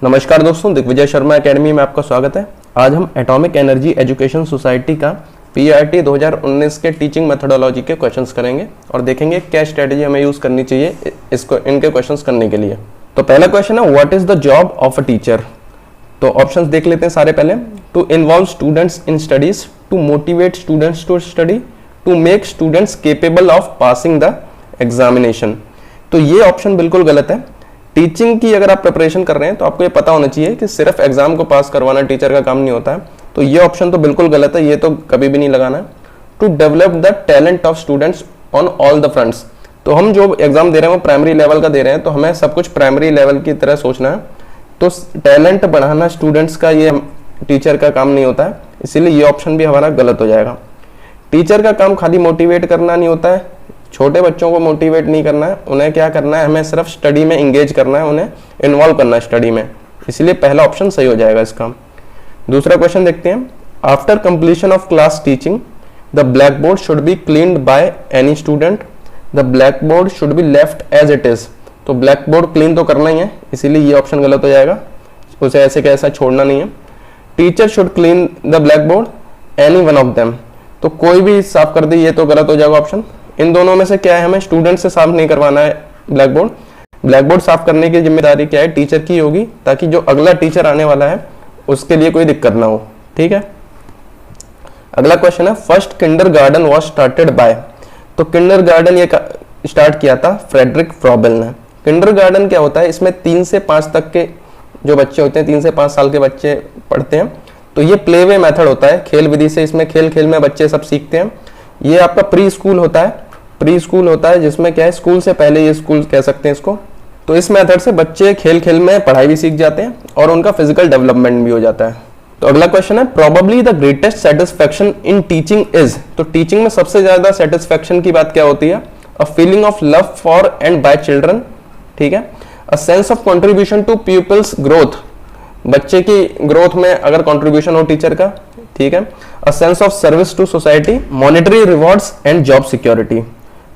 नमस्कार दोस्तों, दिग्विजय शर्मा एकेडमी में आपका स्वागत है। आज हम एटॉमिक एनर्जी एजुकेशन सोसाइटी का पीआरटी 2019 के टीचिंग मेथोडोलॉजी के क्वेश्चंस करेंगे और देखेंगे क्या स्ट्रेटेजी हमें यूज करनी चाहिए इनके क्वेश्चंस करने के लिए। तो पहला क्वेश्चन है, what is the job of a teacher. तो ऑप्शंस देख लेते हैं सारे पहले। To involve students in studies, to motivate students to study, to make students capable of passing the examination. तो ये ऑप्शन बिल्कुल गलत है। टीचिंग की अगर आप प्रिपरेशन कर रहे हैं तो आपको ये पता होना चाहिए कि सिर्फ एग्जाम को पास करवाना टीचर का काम नहीं होता है। तो ये ऑप्शन तो बिल्कुल गलत है, ये तो कभी भी नहीं लगाना है। To develop the talent of students on all the fronts. तो हम जो एग्जाम दे रहे हैं वो प्राइमरी लेवल का दे रहे हैं, तो हमें सब कुछ प्राइमरी लेवल की तरह सोचना है। तो टैलेंट बढ़ाना स्टूडेंट्स का ये टीचर का काम नहीं होता है, इसीलिए ये ऑप्शन भी हमारा गलत हो जाएगा। टीचर का काम खाली मोटिवेट करना नहीं होता है, छोटे बच्चों को मोटिवेट नहीं करना है, उन्हें क्या करना है, हमें सिर्फ स्टडी में इंगेज करना है, उन्हें इन्वॉल्व करना है स्टडी में, इसलिए पहला ऑप्शन सही हो जाएगा इसका। दूसरा क्वेश्चन देखते हैं। After completion of class teaching the black board should be cleaned by any student, the black board should be left as it is. तो ब्लैक बोर्ड क्लीन तो करना ही है, इसीलिए ये ऑप्शन गलत हो जाएगा, उसे ऐसे कैसा छोड़ना नहीं है। Teacher should clean the black board any one of them, तो कोई भी साफ कर दे, ये तो गलत हो जाएगा ऑप्शन। इन दोनों में से क्या है, हमें स्टूडेंट से साफ नहीं करवाना है ब्लैक बोर्ड। ब्लैक बोर्ड साफ करने की जिम्मेदारी क्या है, टीचर की होगी, ताकि जो अगला टीचर आने वाला है उसके लिए कोई दिक्कत ना हो। ठीक है। अगला क्वेश्चन है, first kindergarten was started by. तो किंडरगार्टन ये स्टार्ट किया था फ्रेडरिक फ्रॉबेल ने। किंडरगार्टन क्या होता है, इसमें 3 से 5 तक के जो बच्चे होते हैं, 3 से 5 साल के बच्चे पढ़ते हैं। तो ये प्ले वे मेथड होता है, खेल विधि से, इसमें खेल खेल में बच्चे सब सीखते हैं। ये आपका प्री स्कूल होता है, प्री स्कूल होता है जिसमें क्या है, स्कूल से पहले, ये स्कूल कह सकते हैं इसको। तो इस मेथड से बच्चे खेल खेल में पढ़ाई भी सीख जाते हैं और उनका फिजिकल डेवलपमेंट भी हो जाता है। तो अगला क्वेश्चन है, probably the greatest satisfaction in teaching is. तो टीचिंग में सबसे ज्यादा सेटिस्फेक्शन की बात क्या होती है, a feeling of love for and by children. ठीक है। A sense of contribution to people's growth, बच्चे की ग्रोथ में अगर कंट्रीब्यूशन हो टीचर का। ठीक है। A sense of service to society, monetary rewards and job security.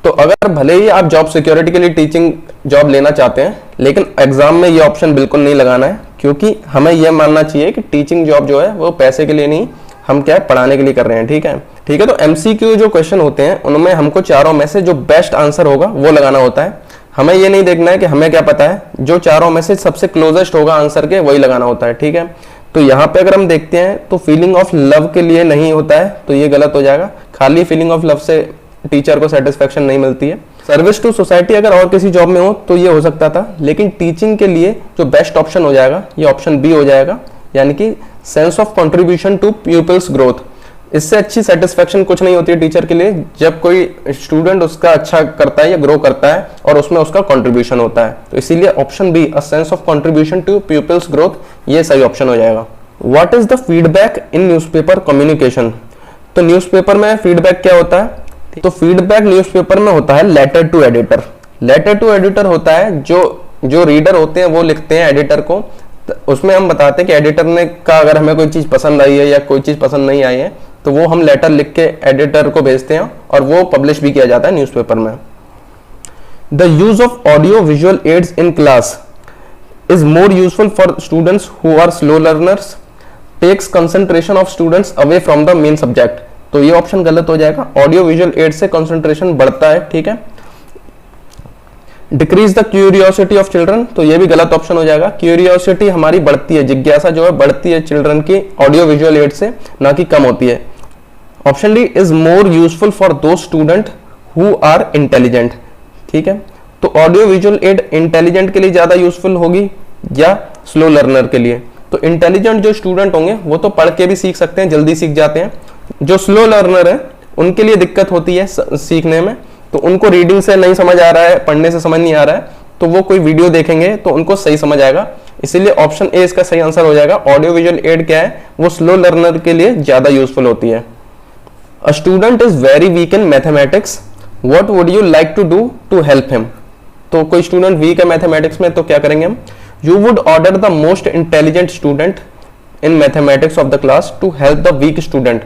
तो अगर भले ही आप जॉब सिक्योरिटी के लिए टीचिंग जॉब लेना चाहते हैं, लेकिन एग्जाम में ये ऑप्शन बिल्कुल नहीं लगाना है, क्योंकि हमें यह मानना चाहिए कि टीचिंग जॉब जो है वो पैसे के लिए नहीं, हम क्या है, पढ़ाने के लिए कर रहे हैं। ठीक है। ठीक है। तो एमसीक्यू जो क्वेश्चन होते हैं उनमें हमको चारों में से जो बेस्ट आंसर होगा वो लगाना होता है। हमें ये नहीं देखना है कि हमें क्या पता है, जो चारों में से सबसे क्लोजेस्ट होगा आंसर के वही लगाना होता है। ठीक है। तो यहाँ पे अगर हम देखते हैं तो फीलिंग ऑफ लव के लिए नहीं होता है, तो ये गलत हो जाएगा। खाली फीलिंग ऑफ लव से टीचर को सेटिस्फेक्शन नहीं मिलती है। सर्विस टू सोसाइटी अगर और किसी जॉब में हो तो ये हो सकता था, लेकिन टीचिंग के लिए जो बेस्ट ऑप्शन हो जाएगा ये ऑप्शन बी हो जाएगा, यानी कि sense of contribution to people's growth. इससे अच्छी सेटिस्फेक्शन कुछ नहीं होती है टीचर के लिए, जब कोई स्टूडेंट उसका अच्छा करता है या ग्रो करता है और उसमें उसका कंट्रीब्यूशन होता है। तो इसीलिए option B, a sense of contribution to people's growth, ये सही ऑप्शन हो जाएगा। What is the feedback in newspaper communication. तो न्यूज़पेपर में फीडबैक क्या होता है, तो फीडबैक न्यूज़पेपर में होता है letter to editor. Letter to editor होता है जो रीडर होते हैं वो लिखते हैं एडिटर को, उसमें हम बताते हैं कि एडिटर ने का अगर हमें कोई चीज पसंद आई है या कोई चीज पसंद नहीं आई है, तो वो हम लेटर लिख के एडिटर को भेजते हैं और वो पब्लिश भी किया जाता है न्यूज़पेपर में। The use of audio visual aids in class is more useful for students who are slow learners, takes concentration of students away from the main subject. तो ये ऑप्शन गलत हो जाएगा। ऑडियो विजुअल एड से concentration बढ़ता है। ठीक है। Decrease the curiosity of children, तो ये भी गलत ऑप्शन हो जाएगा। क्यूरियोसिटी हमारी बढ़ती है, जिज्ञासा जो है बढ़ती है चिल्ड्रन की ऑडियो विजुअल एड से, ना कि कम होती है। Option D is more useful for दो स्टूडेंट हु आर इंटेलिजेंट। ठीक है। तो ऑडियो विजुअल एड इंटेलिजेंट के लिए ज्यादा यूजफुल होगी या स्लो लर्नर के लिए। तो इंटेलिजेंट जो स्टूडेंट होंगे वो तो पढ़ के भी सीख सकते हैं, जल्दी सीख जाते हैं। जो स्लो लर्नर है उनके लिए दिक्कत होती है सीखने में, तो उनको रीडिंग से नहीं समझ आ रहा है, पढ़ने से समझ नहीं आ रहा है, तो वो कोई वीडियो देखेंगे तो उनको सही समझ आएगा। इसीलिए ऑप्शन ए इसका सही आंसर हो जाएगा। ऑडियो विजुअल एड क्या है, वो स्लो लर्नर के लिए ज्यादा यूजफुल होती है। A student is very weak in mathematics, what would you like to do to help him. तो कोई स्टूडेंट वीक है मैथमेटिक्स में, तो क्या करेंगे हम, you would order the most intelligent student in mathematics of the class to help the weak student.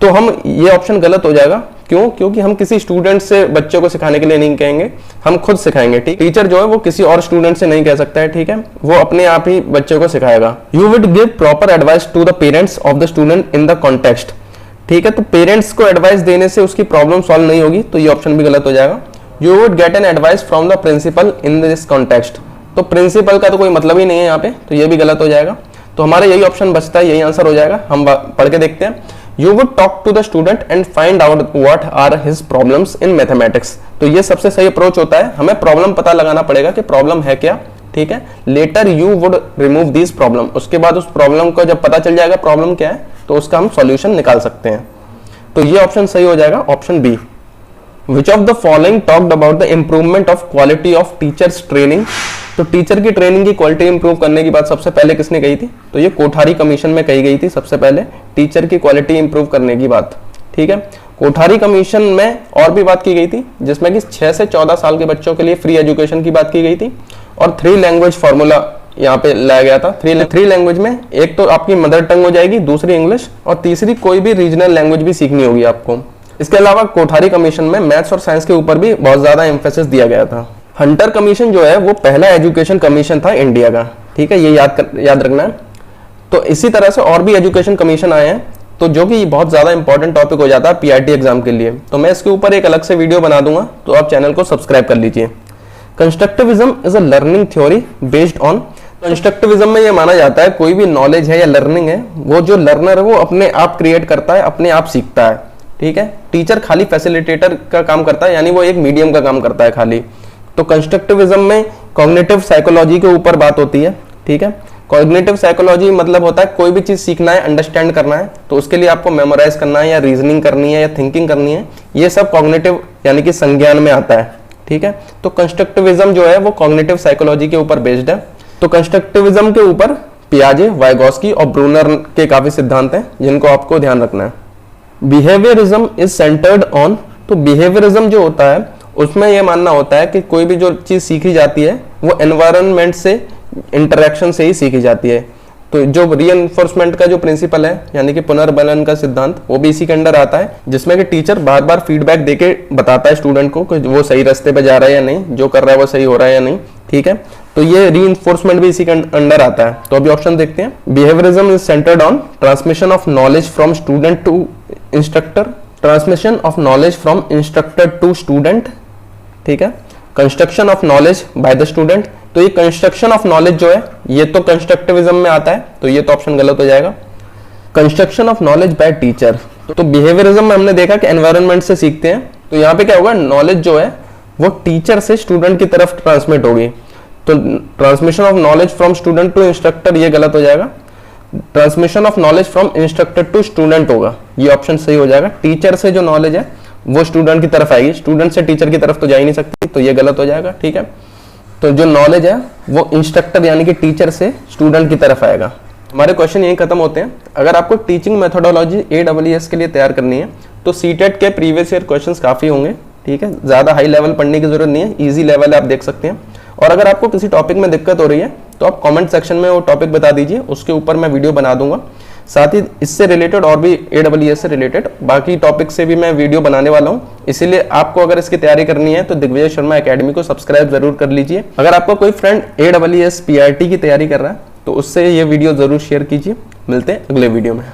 तो हम ये ऑप्शन गलत हो जाएगा, क्यों? क्योंकि हम किसी स्टूडेंट से बच्चों को सिखाने के लिए नहीं कहेंगे, हम खुद सिखाएंगे। ठीक, टीचर जो है वो किसी और स्टूडेंट से नहीं कह सकता है, ठीक है, वो अपने आप ही बच्चों को सिखाएगा। You would give proper advice to the parents of the student in the context. ठीक है, तो पेरेंट्स को एडवाइस देने से उसकी प्रॉब्लम सॉल्व नहीं होगी, तो ये ऑप्शन भी गलत हो जाएगा। You would get an advice from the principal in this context, तो प्रिंसिपल का तो कोई मतलब ही नहीं है यहाँ पे, तो ये भी गलत हो जाएगा। तो हमारा यही ऑप्शन बचता है, यही आंसर हो जाएगा। हम पढ़ के देखते हैं। You would talk to the student and find out what are his problems in mathematics, तो ये सबसे सही अप्रोच होता है। हमें प्रॉब्लम पता लगाना पड़ेगा कि प्रॉब्लम है क्या, ठीक है। Later you would remove this problem, उसके बाद उस प्रॉब्लम को जब पता चल जाएगा प्रॉब्लम क्या है, तो उसका हम सॉल्यूशन निकाल सकते हैं। तो ये ऑप्शन सही हो जाएगा, option B. Which of the following talked about the improvement of quality of teachers training? तो टीचर की ट्रेनिंग की क्वालिटी इंप्रूव करने की बात सबसे पहले किसने कही थी? तो ये कोठारी कमीशन में कही गई थी सबसे पहले, टीचर की क्वालिटी इंप्रूव करने की बात, ठीक है। कोठारी कमीशन में और भी बात की गई थी, जिसमें कि 6 से 14 साल के बच्चों के लिए फ्री एजुकेशन की बात की गई थी, और 3 लैंग्वेज फॉर्मूला यहाँ पे लाया गया था। 3 लैंग्वेज में एक तो आपकी मदर टंग हो जाएगी, दूसरी इंग्लिश, और तीसरी कोई भी रीजनल लैंग्वेज भी सीखनी होगी आपको। इसके अलावा कोठारी कमीशन में मैथ्स और साइंस के ऊपर भी बहुत ज्यादा एम्फेसिस दिया गया था। हंटर कमीशन जो है वो पहला एजुकेशन कमीशन था इंडिया का, ठीक है, ये याद रखना है। तो इसी तरह से और भी एजुकेशन कमीशन आए हैं, तो जो कि बहुत ज्यादा इंपॉर्टेंट टॉपिक हो जाता है पीआरटी एग्जाम के लिए। तो मैं इसके ऊपर एक अलग से वीडियो बना दूंगा, तो आप चैनल को सब्सक्राइब कर लीजिए। Constructivism is a learning theory based on, constructivism में ये माना जाता है कोई भी नॉलेज है या लर्निंग है, वो जो लर्नर है वो अपने आप क्रिएट करता है, अपने आप सीखता है, ठीक है। टीचर खाली फैसिलिटेटर का काम करता है, यानी वो एक मीडियम का काम करता है खाली। तो कंस्ट्रक्टिविज्म में कॉग्निटिव साइकोलॉजी के ऊपर बात होती है, ठीक है। कॉग्निटिव साइकोलॉजी मतलब होता है कोई भी चीज सीखना है, अंडरस्टैंड करना है, तो उसके लिए आपको मेमोराइज करना है या रीजनिंग करनी है या थिंकिंग करनी है, ये सब कॉग्निटिव यानी कि संज्ञान में आता है, ठीक है। तो कंस्ट्रक्टिविज्म जो है वो कॉग्निटिव साइकोलॉजी के ऊपर बेस्ड है। तो कंस्ट्रक्टिविज्म के ऊपर पियाजे, वाइगोस्की और ब्रूनर के काफी सिद्धांत हैं जिनको आपको ध्यान रखना है। बिहेवियरिज्म इज सेंटर्ड ऑन, तो बिहेवियरिज्म जो होता है उसमें यह मानना होता है कि कोई भी जो चीज सीखी जाती है वो एनवायरनमेंट से, इंटरेक्शन से ही सीखी जाती है। तो जो रीइंफोर्समेंट का जो प्रिंसिपल है यानी कि पुनर्बलन का सिद्धांत, वो भी इसी के अंडर आता है, जिसमें कि टीचर बार बार फीडबैक देके बताता है स्टूडेंट को कि वो सही रास्ते पे जा रहा है या नहीं, जो कर रहा है वो सही हो रहा है या नहीं, ठीक है। तो ये रीइंफोर्समेंट भी इसी के अंडर आता है। तो अभी ऑप्शन देखते हैं। Behaviourism is centred on transmission of knowledge from student to instructor, transmission of knowledge from instructor to student, ठीक है। Construction of knowledge by the student, तो ये कंस्ट्रक्शन ऑफ नॉलेज जो है ये तो कंस्ट्रक्टिविज्म में आता है, तो ये तो ऑप्शन गलत हो जाएगा। Construction of knowledge bye teacher, तो बिहेवियरिज्म में हमने देखा कि एनवायरनमेंट से सीखते हैं, तो यहाँ पे क्या होगा, नॉलेज जो है वो टीचर से स्टूडेंट की तरफ ट्रांसमिट होगी। तो transmission of knowledge from student to instructor ये गलत हो जाएगा, transmission of knowledge from instructor to student होगा, ये ऑप्शन सही हो जाएगा। टीचर से जो नॉलेज है वो स्टूडेंट की तरफ आएगी, स्टूडेंट से टीचर की तरफ तो जा ही नहीं सकती, तो ये गलत हो जाएगा, ठीक है। तो जो नॉलेज है वो इंस्ट्रक्टर यानी कि टीचर से स्टूडेंट की तरफ आएगा। हमारे क्वेश्चन यही खत्म होते हैं। अगर आपको टीचिंग मेथोडोलॉजी AWS के लिए तैयार करनी है तो सीटेट के प्रीवियस ईयर क्वेश्चंस काफी होंगे, ठीक है, ज्यादा हाई लेवल पढ़ने की जरूरत नहीं है, इजी लेवल आप देख सकते हैं। और अगर आपको किसी टॉपिक में दिक्कत हो रही है तो आप कमेंट सेक्शन में वो टॉपिक बता दीजिए, उसके ऊपर मैं वीडियो बना दूंगा। साथ ही इससे रिलेटेड और भी AWS से रिलेटेड बाकी टॉपिक से भी मैं वीडियो बनाने वाला हूं, इसीलिए आपको अगर इसकी तैयारी करनी है तो दिग्विजय शर्मा एकेडमी को सब्सक्राइब जरूर कर लीजिए। अगर आपका कोई फ्रेंड AWS PRT की तैयारी कर रहा है तो उससे ये वीडियो जरूर शेयर कीजिए। मिलते हैं अगले वीडियो में।